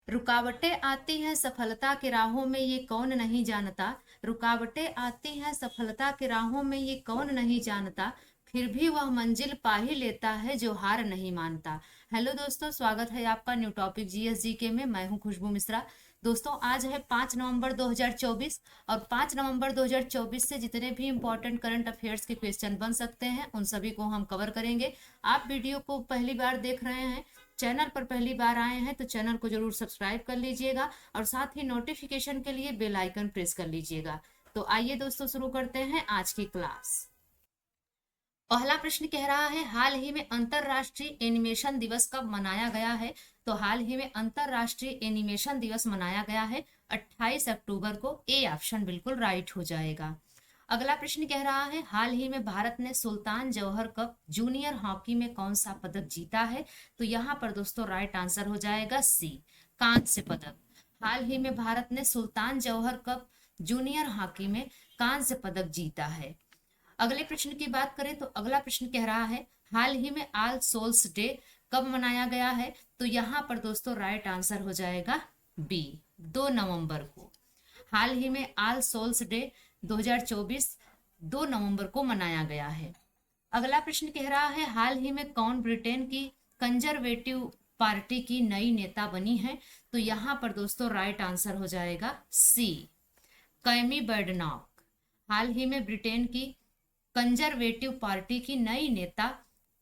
रुकावटें आती हैं सफलता की राहों में ये कौन नहीं जानता। रुकावटें आती हैं सफलता की राहों में ये कौन नहीं जानता। फिर भी वह मंजिल पा ही लेता है जो हार नहीं मानता। हेलो दोस्तों, स्वागत है आपका न्यू टॉपिक जीएसजीके में। मैं हूं खुशबू मिश्रा। दोस्तों, आज है 5 नवंबर 2024 और 5 नवंबर 2024 से जितने भी इंपॉर्टेंट करंट अफेयर्स के क्वेश्चन बन सकते हैं उन सभी को हम कवर करेंगे। आप वीडियो को पहली बार देख रहे हैं, चैनल पर पहली बार आए हैं तो चैनल को जरूर सब्सक्राइब कर लीजिएगा और साथ ही नोटिफिकेशन के लिए बेल आइकन प्रेस कर लीजिएगा। तो आइए दोस्तों, शुरू करते हैं आज की क्लास। पहला प्रश्न कह रहा है, हाल ही में अंतरराष्ट्रीय एनिमेशन दिवस कब मनाया गया है। तो हाल ही में अंतरराष्ट्रीय एनिमेशन दिवस मनाया गया है 28 अक्टूबर को। ए ऑप्शन बिल्कुल राइट हो जाएगा। अगला प्रश्न कह रहा है, हाल ही में भारत ने सुल्तान जौहर कप जूनियर हॉकी में कौन सा पदक जीता है। तो यहाँ पर दोस्तों राइट आंसर हो जाएगा सी, कांस्य पदक। हाल ही में भारत ने सुल्तान जौहर कप जूनियर हॉकी में कांस्य पदक जीता है। अगले प्रश्न की बात करें तो अगला प्रश्न कह रहा है, हाल ही में ऑल सोल्स डे कब मनाया गया है। तो यहाँ पर दोस्तों राइट आंसर हो जाएगा बी, 2 नवंबर को। हाल ही में ऑल सोल्स डे 2024 2 नवंबर को मनाया गया है। अगला प्रश्न कह रहा है, हाल ही में कौन ब्रिटेन की कंजर्वेटिव पार्टी की नई नेता बनी है। तो यहाँ पर दोस्तों राइट आंसर हो जाएगा सी, कैमी बर्डनॉक। हाल ही में ब्रिटेन की कंजर्वेटिव पार्टी की नई नेता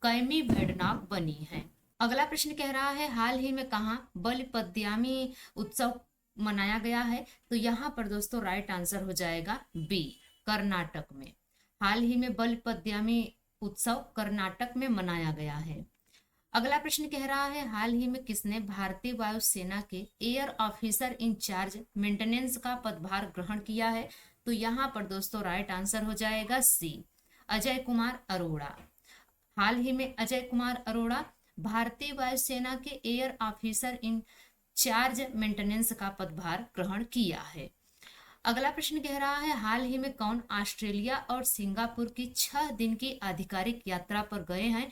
कैमी बर्डनॉक बनी है। अगला प्रश्न कह रहा है, हाल ही में कहाँ बलिपद्यामी उत्सव मनाया गया है। तो यहाँ पर दोस्तों राइट आंसर हो जाएगा बी, कर्नाटक में। हाल ही में बलिपद्यामी उत्सव कर्नाटक में मनाया गया है। अगला प्रश्न कह रहा है, हाल ही में किसने भारतीय वायुसेना के एयर ऑफिसर इंचार्ज मेंटेनेंस का पदभार ग्रहण किया है। तो यहाँ पर दोस्तों राइट आंसर हो जाएगा सी, अजय कुमार अरोड़ा। हाल ही में अजय कुमार अरोड़ा भारतीय वायुसेना के air officer in charge maintenance का पदभार ग्रहण किया है। अगला प्रश्न कह रहा है, हाल ही में कौन ऑस्ट्रेलिया और सिंगापुर की 6 दिन की आधिकारिक यात्रा पर गए हैं।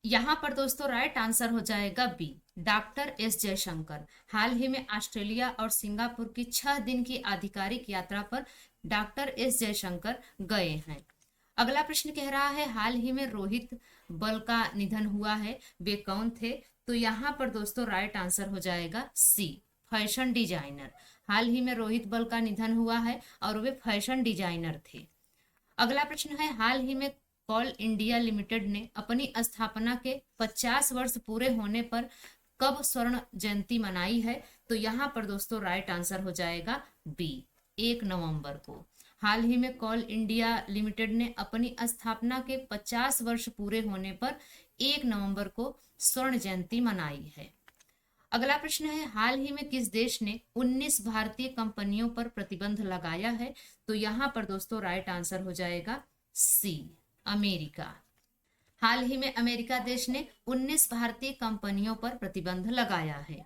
यहाँ पर दोस्तों राइट आंसर हो जाएगा बी, डॉक्टर एस जयशंकर। हाल ही में ऑस्ट्रेलिया और सिंगापुर की 6 दिन की आधिकारिक यात्रा पर डॉक्टर एस जयशंकर गए हैं। अगला प्रश्न कह रहा है, हाल ही में रोहित बल का निधन हुआ है, वे कौन थे। तो यहाँ पर दोस्तों राइट आंसर हो जाएगा सी, फैशन डिजाइनर। हाल ही में रोहित बल का निधन हुआ है और वे फैशन डिजाइनर थे। अगला प्रश्न है, हाल ही में कोल इंडिया लिमिटेड ने अपनी स्थापना के 50 वर्ष पूरे होने पर कब स्वर्ण जयंती मनाई है। तो यहाँ पर दोस्तों राइट आंसर हो जाएगा बी, 1 नवंबर को। हाल ही में कोल इंडिया लिमिटेड ने अपनी स्थापना के 50 वर्ष पूरे होने पर 1 नवंबर को स्वर्ण जयंती मनाई है। अगला प्रश्न है, हाल ही में किस देश ने 19 भारतीय कंपनियों पर प्रतिबंध लगाया है। तो यहाँ पर दोस्तों राइट आंसर हो जाएगा सी, अमेरिका। हाल ही में अमेरिका देश ने 19 भारतीय कंपनियों पर प्रतिबंध लगाया है।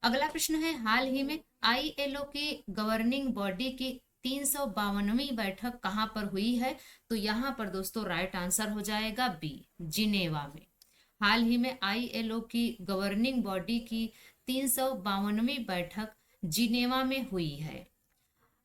अगला प्रश्न है, हाल ही में आईएलओ की गवर्निंग बॉडी की 352वीं बैठक कहां पर हुई है। तो यहाँ पर दोस्तों राइट आंसर हो जाएगा बी, जिनेवा में। हाल ही में आईएलओ की गवर्निंग बॉडी की 352वीं बैठक जिनेवा में हुई है।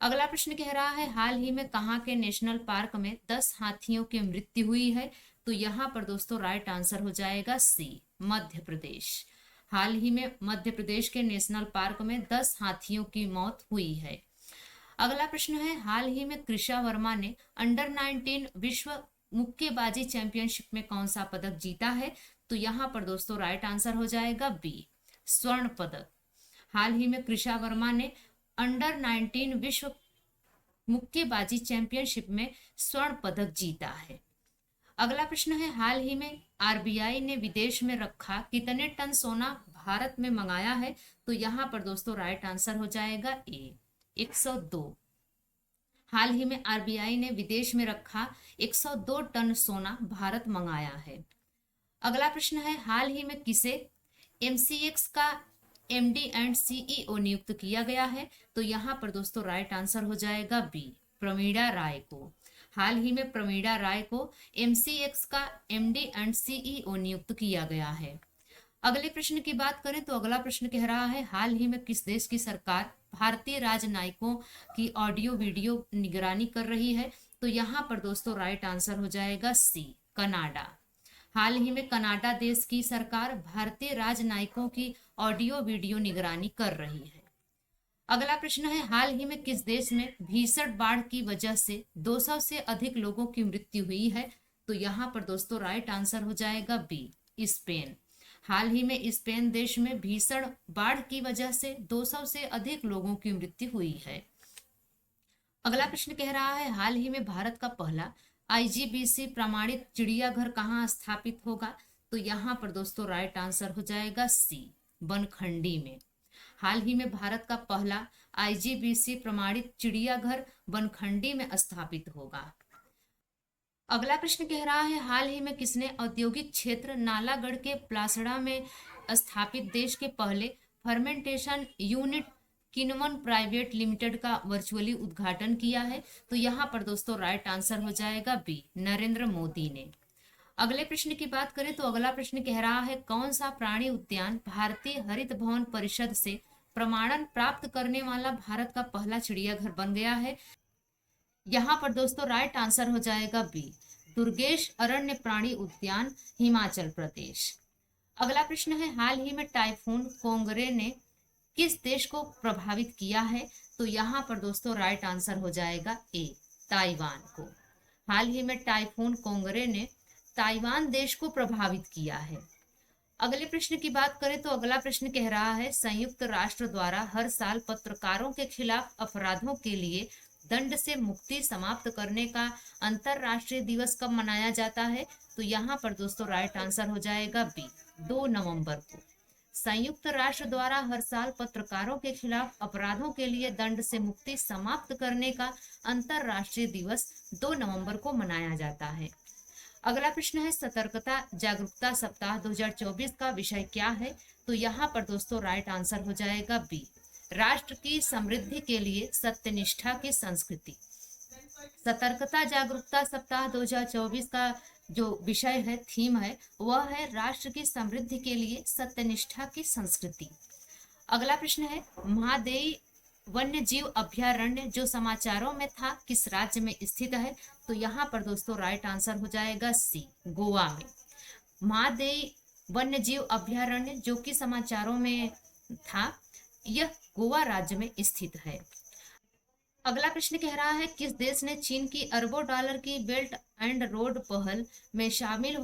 अगला प्रश्न कह रहा है, हाल ही में कहाँ के नेशनल पार्क में 10 हाथियों की मृत्यु हुई है। तो यहाँ पर दोस्तों राइट आंसर हो जाएगा सी, मध्य प्रदेश। हाल ही में मध्य प्रदेश के नेशनल पार्क में 10 हाथियों की मौत हुई है। अगला प्रश्न है, हाल ही में कृषा वर्मा ने अंडर 19 विश्व मुक्केबाजी चैंपियनशिप में कौन सा पदक जीता है। तो यहाँ पर दोस्तों राइट आंसर हो जाएगा बी, स्वर्ण पदक। हाल ही में कृषा वर्मा ने अंडर 19 विश्व मुक्केबाजी चैंपियनशिप में स्वर्ण पदक जीता है। अगला प्रश्न है, हाल ही में आरबीआई ने विदेश में रखा कितने टन सोना भारत में मंगाया है। तो यहाँ पर दोस्तों राइट आंसर हो जाएगा ए, 102। हाल ही में आरबीआई ने विदेश में रखा 102 टन सोना भारत मंगाया है। अगला प्रश्न है, हाल ही में किसे एमसीएक्स का एमडी एंड सीईओ नियुक्त किया गया है। तो यहाँ पर दोस्तों राइट आंसर हो जाएगा बी, प्रमीड़ा राय को। हाल ही में प्रमीड़ा राय को एमसीएक्स का एमडी एंड सीईओ नियुक्त किया गया है। अगले प्रश्न की बात करें तो अगला प्रश्न कह रहा है, हाल ही में किस देश की सरकार भारतीय राजनयिकों की ऑडियो वीडियो निगरानी कर रही है? तो यहाँ पर दोस्तों राइट आंसर हो जाएगा सी, कनाडा। हाल ही में कनाडा देश की सरकार भारतीय राजनयिकों की ऑडियो वीडियो निगरानी कर रही है। अगला प्रश्न है, हाल ही में किस देश में भीषण बाढ़ की वजह से 200 से अधिक लोगों की मृत्यु हुई है? तो यहाँ पर दोस्तों राइट आंसर हो जाएगा बी, स्पेन। हाल ही में स्पेन देश में भीषण बाढ़ की वजह से 200 से अधिक लोगों की मृत्यु हुई है। अगला प्रश्न कह रहा है, हाल ही में भारत का पहला आईजीबीसी प्रमाणित चिड़ियाघर कहाँ स्थापित होगा? तो यहाँ पर दोस्तों राइट आंसर हो जाएगा सी, बनखंडी में। हाल ही में भारत का पहला आईजीबीसी प्रमाणित चिड़ियाघर बनखंडी में स्थापित होगा। अगला प्रश्न कह रहा है, हाल ही में किसने औद्योगिक क्षेत्र नालागढ़ के प्लासड़ा में स्थापित देश के पहले फर्मेंटेशन यूनिट किनवन प्राइवेट लिमिटेड का वर्चुअली उद्घाटन किया है? तो यहाँ पर दोस्तों राइट आंसर हो जाएगा बी, नरेंद्र मोदी ने। अगले प्रश्न की बात करें तो अगला प्रश्न कह रहा है, कौन सा प्राणी उद्यान भारतीय हरित भवन परिषद से प्रमाणन प्राप्त करने वाला भारत का पहला चिड़ियाघर बन गया है? यहाँ पर दोस्तों राइट आंसर हो जाएगा बी, दुर्गेश अरण्य प्राणी उद्यान, हिमाचल प्रदेश। अगला प्रश्न है, हाल ही में टाइफून कोंगरे ने किस देश को प्रभावित किया है? तो यहाँ पर दोस्तों राइट आंसर हो जाएगा ए, ताइवान को। हाल ही में टाइफून कोंगरे ने ताइवान देश को प्रभावित किया है। अगले प्रश्न की बात करें तो अगला प्रश्न कह रहा है, संयुक्त राष्ट्र द्वारा हर साल पत्रकारों के खिलाफ अपराधों के लिए दंड से मुक्ति समाप्त करने का अंतरराष्ट्रीय दिवस कब मनाया जाता है? तो यहाँ पर दोस्तों राइट आंसर हो जाएगा बी, 2 नवंबर को। संयुक्त राष्ट्र द्वारा हर साल पत्रकारों के खिलाफ अपराधों के लिए दंड से मुक्ति समाप्त करने का अंतरराष्ट्रीय दिवस 2 नवंबर को मनाया जाता है। अगला प्रश्न है, सतर्कता जागरूकता सप्ताह 2024 का विषय क्या है? तो यहाँ पर दोस्तों राइट आंसर हो जाएगा बी, राष्ट्र की समृद्धि के लिए सत्यनिष्ठा की संस्कृति। सतर्कता जागरूकता सप्ताह 2024 का जो विषय है, थीम है, वह है राष्ट्र की समृद्धि के लिए सत्यनिष्ठा की संस्कृति। अगला प्रश्न है, महादेई वन्य जीव अभ्यारण्य जो समाचारों में था किस राज्य में स्थित है? तो यहाँ पर दोस्तों राइट आंसर हो जाएगा सी, गोवा में। महादेई वन्य जीव अभ्यारण्य जो कि समाचारों में था, यह गोवा राज्य में स्थित है। अगला प्रश्न कह रहा है, किस देश ने चीन की अरबों डॉलर की बेल्ट एंड रोड पहल में शामिल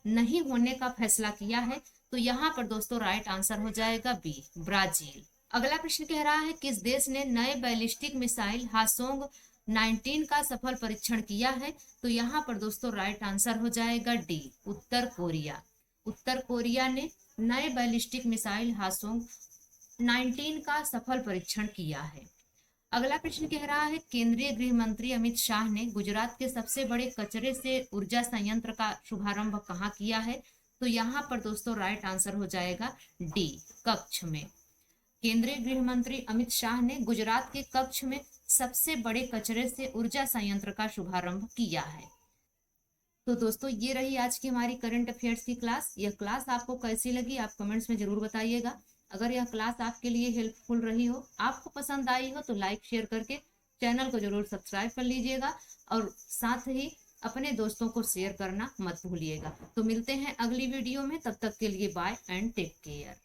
नहीं होने का फैसला किया है? तो यहाँ पर दोस्तों राइट आंसर हो जाएगा बी, ब्राजील। अगला प्रश्न कह रहा है, किस देश ने नए बैलिस्टिक मिसाइल हासोंग 19 का सफल परीक्षण किया है? तो यहाँ पर दोस्तों राइट आंसर हो जाएगा डी, उत्तर कोरिया। उत्तर कोरिया ने नए बैलिस्टिक मिसाइल हासोंग 19 का सफल परीक्षण किया है। अगला प्रश्न कह रहा है, केंद्रीय गृह मंत्री अमित शाह ने गुजरात के सबसे बड़े कचरे से ऊर्जा संयंत्र का शुभारंभ कहाँ किया है? तो यहाँ पर दोस्तों राइट आंसर हो जाएगा डी, कच्छ में। केंद्रीय गृह मंत्री अमित शाह ने गुजरात के कच्छ में सबसे बड़े कचरे से ऊर्जा संयंत्र का शुभारंभ किया है। तो दोस्तों ये रही आज की हमारी करंट अफेयर्स की क्लास। यह क्लास आपको कैसी लगी आप कमेंट्स में जरूर बताइएगा। अगर यह क्लास आपके लिए हेल्पफुल रही हो, आपको पसंद आई हो, तो लाइक शेयर करके चैनल को जरूर सब्सक्राइब कर लीजिएगा और साथ ही अपने दोस्तों को शेयर करना मत भूलिएगा। तो मिलते हैं अगली वीडियो में, तब तक के लिए बाय एंड टेक केयर।